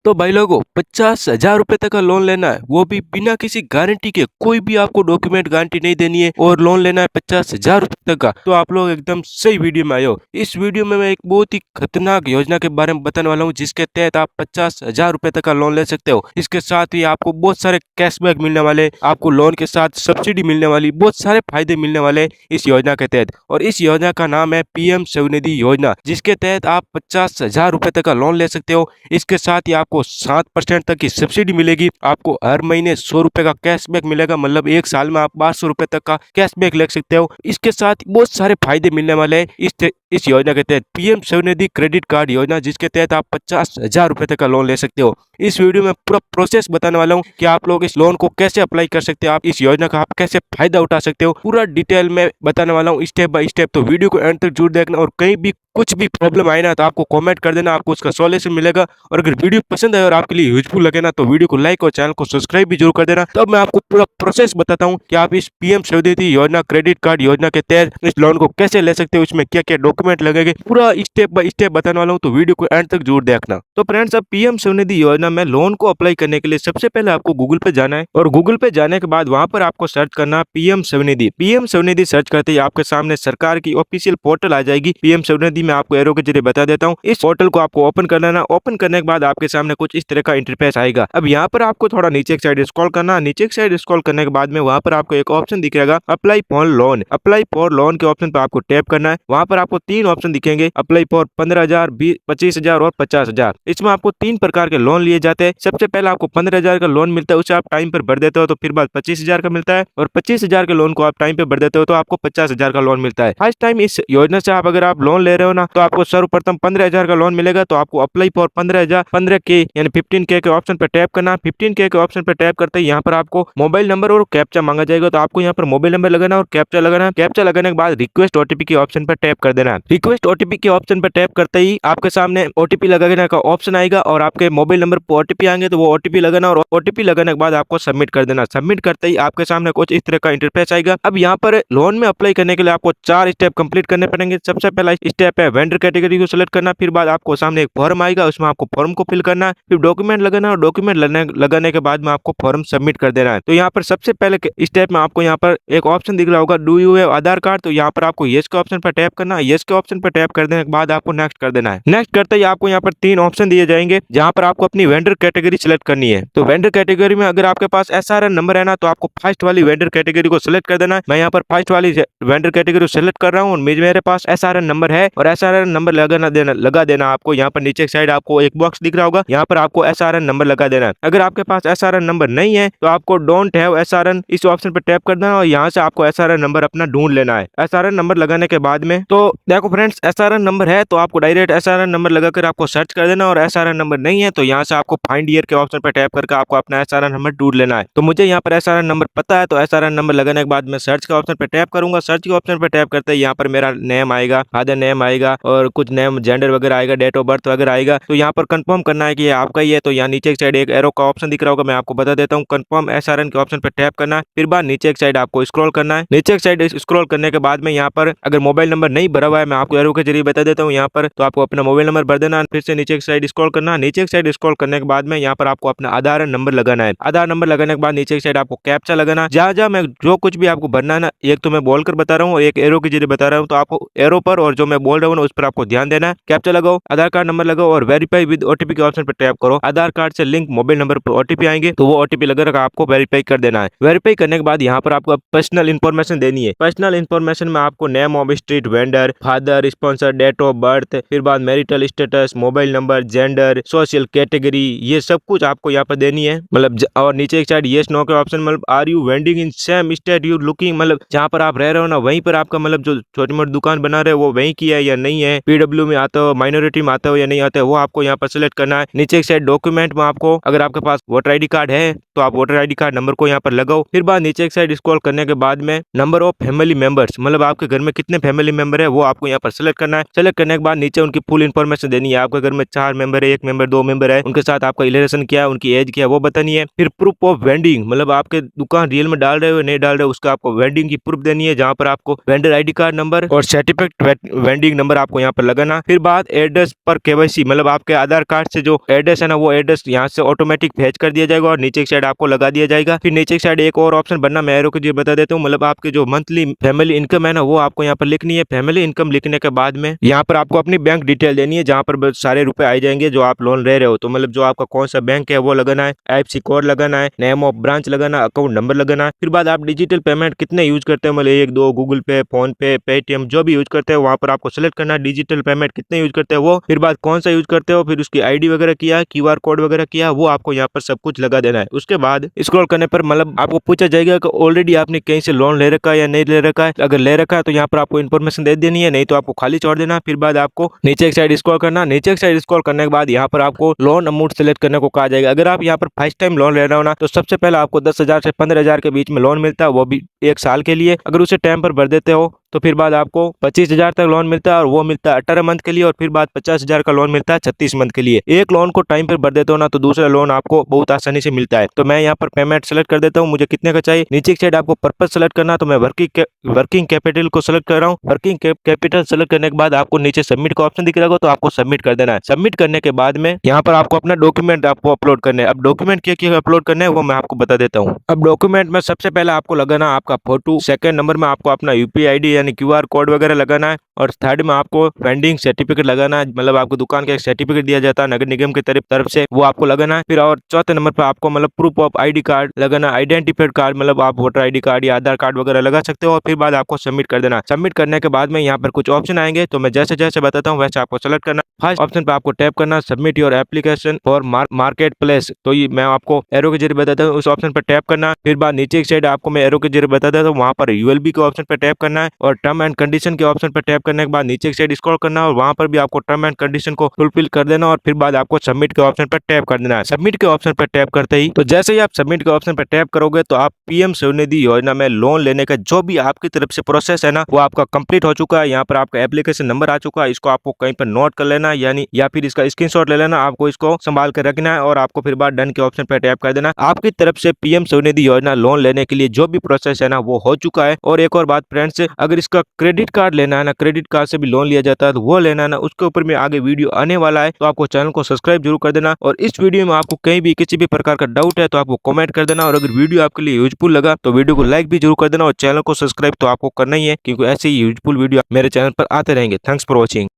तो भाई लोगों 50,000 रुपए तक का लोन लेना है, वो भी बिना किसी गारंटी के। कोई भी आपको डॉक्यूमेंट गारंटी नहीं देनी है और लोन लेना है 50,000 रुपए तक का। तो आप लोग एकदम सही वीडियो में आए हो। इस वीडियो में मैं एक बहुत ही खतरनाक योजना के बारे में बताने वाला हूँ, जिसके तहत आप 50,000 रुपए तक का लोन ले सकते हो। इसके साथ ही आपको बहुत सारे कैशबैक मिलने वाले, आपको लोन के साथ सब्सिडी मिलने वाली, बहुत सारे फायदे मिलने वाले इस योजना के तहत। और इस योजना का नाम है पीएम स्वनिधि योजना, जिसके तहत आप 50,000 रुपए तक का लोन ले सकते हो। इसके साथ ही आपको 7% तक की सब्सिडी मिलेगी। आपको हर महीने 100 रुपए का कैशबैक मिलेगा, मतलब एक साल में आप 1200 रुपए तक का कैशबैक ले सकते हो। इसके साथ बहुत सारे फायदे मिलने वाले हैं इस योजना के तहत, पीएम स्वनिधि क्रेडिट कार्ड योजना, जिसके तहत आप 50,000 रुपए तक का लोन ले सकते हो। इस वीडियो में पूरा प्रोसेस बताने वाला हूँ कि आप लोग इस लोन को कैसे अप्लाई कर सकते हो, आप इस योजना का आप कैसे फायदा उठा सकते हो, पूरा डिटेल में बताने वाला हूँ स्टेप बाय स्टेप। तो वीडियो को एंड तक जरूर देखना, और कहीं भी कुछ भी प्रॉब्लम आए ना तो आपको कमेंट कर देना, आपको उसका सॉल्यूशन मिलेगा। और अगर वीडियो पसंद आए और आपके लिए यूजफुल लगे ना, तो वीडियो को लाइक और चैनल को सब्सक्राइब भी जरूर कर देना। तब मैं आपको पूरा प्रोसेस बताता हूँ कि आप इस पीएम स्वनिधि योजना क्रेडिट कार्ड योजना के तहत इस लोन को कैसे ले सकते हो, इसमें क्या क्या डॉक्यूमेंट लगेंगे, पूरा स्टेप बाय स्टेप बताने वाला हूँ। तो वीडियो को एंड तक जरूर देखना। तो फ्रेंड्स, अब पीएम स्वनिधि योजना में लोन को अप्लाई करने के लिए सबसे पहले आपको गूगल पे जाना है, और गूगल पे जाने के बाद वहां पर आपको सर्च करना PM Svanidhi. PM Svanidhi search करते ही आपके सामने सरकार की ऑफिशियल पोर्टल आ जाएगी। पीएम स्वनिधि में आपको एरो के जरिए बता देता हूँ। इस पोर्टल को आपको ओपन कर लेना। ओपन करने के बाद आपके सामने कुछ इस तरह का इंटरफेस आएगा। अब यहाँ पर आपको थोड़ा नीचे की साइड स्क्रॉल करना। नीचे की साइड स्क्रॉल करने के बाद में वहाँ पर आपको एक ऑप्शन दिखेगा apply for loan. Apply for loan के ऑप्शन पर आपको टैप करना है। वहाँ पर आपको 3 ऑप्शन दिखेंगे, अप्लाई फॉर 15,000, 25,000 और 50,000। इसमें आपको 3 प्रकार के लोन लिए जाते हैं। सबसे पहले आपको 15,000 का लोन मिलता है, उसे आप टाइम पर भर देते हो तो फिर बाद 25,000 का मिलता है, और 25,000 के लोन को आप टाइम पे भर देते हो तो आपको 50,000 का लोन मिलता है। फर्स्ट टाइम इस योजना से अगर आप लोन ले रहे हो ना, तो आपको सर्वप्रथम 15,000 का लोन मिलेगा। तो आपको अप्लाई फॉर 15,000 15K यानी 15K के ऑप्शन पर टैप करना। 15K के ऑप्शन पर टैप करते ही यहाँ पर आपको मोबाइल नंबर और कैप्चा मांगा जाएगा। तो आपको यहाँ पर मोबाइल नंबर लगाना और कैप्चा लगाना। कैप्चा लगाने के बाद रिक्वेस्ट ओटीपी के ऑप्शन पर टैप कर देना। रिक्वेस्ट ओटीपी के ऑप्शन पर टैप करते ही आपके सामने ओटीपी लगाने का ऑप्शन आएगा, और आपके मोबाइल नंबर पर ओटीपी आएंगे तो वो ओटीपी लगाना, और ओटीपी लगाने के बाद आपको सबमिट कर देना। सबमिट करते ही आपके सामने कुछ इस तरह का इंटरफेस आएगा। अब यहाँ पर लोन में अप्लाई करने के लिए आपको 4 स्टेप कंप्लीट करने पड़ेंगे। सबसे पहला स्टेप है वेंडर कैटेगरी को सिलेक्ट करना। फिर बाद आपको सामने एक फॉर्म आएगा, उसमें आपको फॉर्म को फिल करना है। फिर डॉक्यूमेंट लगाना, और डॉक्यूमेंट लगाने के बाद में आपको फॉर्म सबमिट कर देना है। तो यहाँ पर सबसे पहले स्टेप में आपको यहाँ पर एक ऑप्शन दिख रहा होगा, do you have Aadhaar card. तो यहाँ पर आपको यस के ऑप्शन पर टैप करना है। यस के ऑप्शन पर टैप कर देने के बाद आपको नेक्स्ट कर देना है। नेक्स्ट करते ही आपको यहाँ पर 3 ऑप्शन दिए जाएंगे, जहाँ पर आपको अपनी वेंडर कैटेगरी सिलेक्ट करनी है। तो वेंडर कैटेगरी में अगर आपके पास SRN नंबर है ना, तो आपको फर्स्ट वाली वेंडर कैटेगरी को सिलेक्ट कर देना है। मैं यहाँ पर फर्स्ट वाली वेंडर कैटेगरी को सिलेक्ट कर रहा हूँ, और मेरे पास SRN नंबर है, और SRN नंबर लगा देना आपको। यहाँ पर नीचे साइड आपको एक बॉक्स दिख रहा होगा, यहाँ पर आपको SRN नंबर लगा देना है। अगर आपके पास SRN नंबर नहीं है तो आपको डोंट हैव SRN इस ऑप्शन पर टैप कर देना, और यहाँ से आपको SRN नंबर अपना ढूंढ लेना है। SRN नंबर लगाने के बाद में तो देखो फ्रेंड्स, SRN नंबर है तो आपको डायरेक्ट SRN नंबर लगाकर आपको सर्च कर देना, और SRN नंबर नहीं है तो यहाँ से आपको फाइंड ईयर के ऑप्शन पर टैप करके आपको अपना SRN नंबर ढूंढ लेना है। तो मुझे यहाँ पर SRN नंबर पता है, तो SRN नंबर लगाने के बाद मैं सर्च के ऑप्शन पर टैप करूंगा। सर्च के ऑप्शन पर टैप करते ही यहाँ पर मेरा नेम आएगा, फादर नेम आएगा, और कुछ नेम जेंडर वगैरह आएगा, डेट ऑफ बर्थ वगैरह आएगा। तो यहाँ पर कंफर्म करना है कि ये आपका ही है। तो यहाँ नीचे की साइड एक एरो का ऑप्शन दिख रहा होगा, मैं आपको बता देता हूँ। कंफर्म SRN के ऑप्शन पर टैप करना है। फिर बाद नीचे की साइड आपको स्क्रॉल करना है। नीचे की साइड स्क्रॉल करने के बाद में यहाँ पर अगर मोबाइल नंबर नहीं भरा हुआ है, मैं आपको एरो के जरिए बता देता हूँ यहाँ पर, तो आपको अपना मोबाइल नंबर भर देना। फिर से नीचे की साइड स्क्रॉल करना। नीचे की साइड स्क्रॉल करने के बाद में यहाँ पर आपको अपना आधार नंबर लगाना है। आधार नंबर लगाने के बाद नीचे की साइड आपको कैप्चा लगाना। जहाँ मैं जो कुछ भी आपको भरना है ना, एक तो मैं बोलकर बता रहा हूँ और एक एरो के जरिए बता रहा हूँ, तो आपको एरो पर और जो मैं बोल रहा हूँ उस पर आपको ध्यान देना है। कैप्चा लगाओ, आधार कार्ड नंबर लगाओ, और वेरीफाई विद ओटीपी के ऑप्शन पर टैप करो। आधार कार्ड से लिंक मोबाइल नंबर पर ओटीपी आएंगे, तो वो ओटीपी लगाकर आपको वेरीफाई कर देना है। वेरीफाई करने के बाद यहाँ पर आपको पर्सनल इन्फॉर्मेशन देनी है। पर्सनल इन्फॉर्मेशन में आपको name of street vendor, father, sponsor, date of birth, फिर बाद marital status, mobile number, gender, social category, ये सब कुछ आपको यहाँ पर देनी है। मतलब और नीचे एक साइड येस नो के ऑप्शन, मतलब are you vending in same state you looking, मतलब जहाँ पर आप रह रहे हो ना वहीं पर आपका मतलब जो छोटी मोटी दुकान बना रहे हो वो वहीं की है या नहीं है, पीडब्ल्यू में आते हो, माइनॉरिटी में आते हो या नहीं आते हो, वो आपको यहाँ पर सिलेक्ट करना है। नीचे एक साइड डॉक्यूमेंट में आपको अगर आपके पास वोटर आईडी कार्ड है तो आप वोटर आईडी कार्ड नंबर को यहाँ पर लगाओ। फिर बाद नीचे एक साइड स्क्रॉल करने के बाद में नंबर ऑफ फैमिली मेंबर्स, मतलब आपके घर में कितने फैमिली मेंबर है वो आपको यहाँ पर सिलेक्ट करना है। सिलेक्ट करने के बाद नीचे उनकी फुल इन्फॉर्मेशन देनी है। आपके घर में 4 मेंबर है, 1 मेंबर, 2 मेंबर है, उनके साथ आपका रिलेशन क्या है, उनकी एज क्या है वो बतानी है। फिर प्रूफ ऑफ वेंडिंग, मतलब आपके दुकान रियल में डाल रहे हो नहीं डाल रहे हो, उसका आपको वेंडिंग की प्रूफ देनी है, जहाँ पर आपको वेंडर आईडी कार्ड नंबर और सर्टिफिकेट वेंडिंग नंबर नंबर आपको यहाँ पर लगाना। फिर बाद एड्रेस पर केवाईसी मतलब आपके आधार कार्ड से जो एड्रेस है ना वो एड्रेस यहाँ से ऑटोमेटिक भेज कर दिया जाएगा और नीचे की साइड आपको लगा दिया जाएगा। फिर नीचे की साइड एक और ऑप्शन बनना मैं एरो को जी बता देता हूँ, मतलब आपके जो मंथली फैमिली इनकम है ना वो आपको यहाँ पर लिखनी है। फैमिली इनकम लिखने के बाद में यहाँ पर आपको अपनी बैंक डिटेल देनी है जहाँ पर सारे रुपए आ जाएंगे जो आप लोन ले रहे हो। तो मतलब जो आपका कौन सा बैंक है वो लगाना है, IFSC कोड लगाना है, नेम ऑफ ब्रांच लगाना, अकाउंट नंबर लगाना है। फिर बाद आप डिजिटल पेमेंट कितने यूज करते हो, मतलब 1 2 गूगल पे, फोन पे, पेटीएम जो भी यूज करते हो वहाँ पर आपको सेलेक्ट करना है डिजिटल पेमेंट कितने यूज करते हो वो। फिर बाद कौन सा यूज करते हो, फिर उसकी ID वगैरह किया, QR कोड वगैरह किया, वो आपको यहाँ पर सब कुछ लगा देना है। उसके बाद स्क्रॉल करने पर मतलब आपको पूछा जाएगा कि ऑलरेडी आपने कहीं से लोन ले रखा है या नहीं ले रखा है। अगर ले रखा है तो यहाँ पर आपको इन्फॉर्मेशन दे देनी है, नहीं तो आपको खाली छोड़ देना। फिर बाद आपको नीचे की साइड स्क्रॉल करना, नीचे की साइड स्क्रॉल करने के बाद यहाँ पर आपको लोन अमाउंट सेलेक्ट करने को कहा जाएगा। अगर आप यहाँ पर फर्स्ट टाइम लोन ले रहे हो ना तो सबसे पहले आपको 10,000 से 15,000 के बीच में लोन मिलता है, वो भी 1 साल के लिए। अगर उसे टाइम पर भर देते हो तो फिर बाद आपको 25,000 तक लोन मिलता है और वो मिलता है 18 मंथ के लिए। और फिर बाद 50,000 का लोन मिलता है 36 मंथ के लिए। एक लोन को टाइम पर भर देते हो ना तो दूसरा लोन आपको बहुत आसानी से मिलता है। तो मैं यहाँ पर पेमेंट सेलेक्ट कर देता हूँ, मुझे कितने का चाहिए। नीचे की साइड आपको पर्पज सेलेक्ट करना, तो मैं वर्किंग कैपिटल को सेलेक्ट कर रहा हूँ। वर्किंग कैपिटल सेलेक्ट करने के बाद आपको नीचे सबमिट का ऑप्शन दिख रहा होगा, तो आपको सबमिट कर देना है। सबमिट करने के बाद में यहाँ पर आपको अपना डॉक्यूमेंट आपको अपलोड करने हैं। अब डॉक्यूमेंट क्या अपलोड करने हैं वो मैं आपको बता देता हूँ। अब डॉक्यूमेंट में सबसे पहले आपको लगाना आपका फोटो, सेकंड नंबर में आपको अपना UPI ID यानी QR कोड वगैरह लगाना है, और थर्ड में आपको वेंडिंग सर्टिफिकेट लगाना है, मतलब आपको दुकान का एक सर्टिफिकेट दिया जाता है नगर निगम की तरफ से, वो आपको लगाना है। फिर और चौथे नंबर पर आपको मतलब प्रूफ ऑफ ID कार्ड लगाना, आइडेंटिफाइड कार्ड मतलब आप वोटर ID कार्ड या आधार कार्ड वगैरह लगा सकते हो। और फिर बाद आपको सबमिट कर देना। सबमिट करने के बाद में यहाँ पर कुछ ऑप्शन आएंगे, तो मैं जैसे जैसे बताता हूँ वैसे आपको सेलेक्ट करना। फर्स्ट ऑप्शन पर आपको टैप करना, submit your application for market place, तो ये मैं आपको एरो के जरिए बताता हूँ, उस ऑप्शन पर टैप करना। फिर बाद नीचे की साइड आपको मैं एरो के जरिए बता देता हूँ, वहाँ पर ULB के ऑप्शन पर टैप करना है और टर्म एंड कंडीशन के ऑप्शन पर टैप करने के बाद नीचे की साइड स्क्रॉल करना और वहाँ पर भी आपको टर्म एंड कंडीशन को फुलफिल कर देना। और फिर बाद आपको सबमिट के ऑप्शन पर टैप कर देना है। सबमिट के ऑप्शन पर टैप करते ही तो जैसे ही आप सबमिट के ऑप्शन पर टैप करोगे तो आप PM स्वनिधि योजना में लोन लेने का जो भी आपकी तरफ से प्रोसेस है ना वो आपका कंप्लीट हो चुका है। यहाँ पर आपका एप्लीकेशन नंबर आ चुका है, इसको आपको कहीं पर नोट कर लेना यानी या फिर इसका स्क्रीनशॉट ले लेना, आपको इसको संभाल कर रखना है और आपको फिर बाद डन के ऑप्शन पर टैप कर देना। आपकी तरफ से PM स्वनिधि योजना लोन लेने के लिए जो भी प्रोसेस है ना वो हो चुका है। और एक और बात फ्रेंड्स, अगर इसका क्रेडिट कार्ड लेना है ना, क्रेडिट कार्ड से भी लोन लिया जाता है तो वो लेना है ना, उसके ऊपर में आगे वीडियो आने वाला है, तो आपको चैनल को सब्सक्राइब जरूर कर देना। और इस वीडियो में आपको कहीं भी किसी भी प्रकार का डाउट है तो आपको कमेंट कर देना। और अगर वीडियो आपके लिए यूजफुल लगा तो वीडियो को लाइक भी जरूर कर देना और चैनल को सब्सक्राइब तो आपको करना ही है, क्योंकि ऐसे ही यूजफुल वीडियो मेरे चैनल पर आते रहेंगे। Thanks for watching.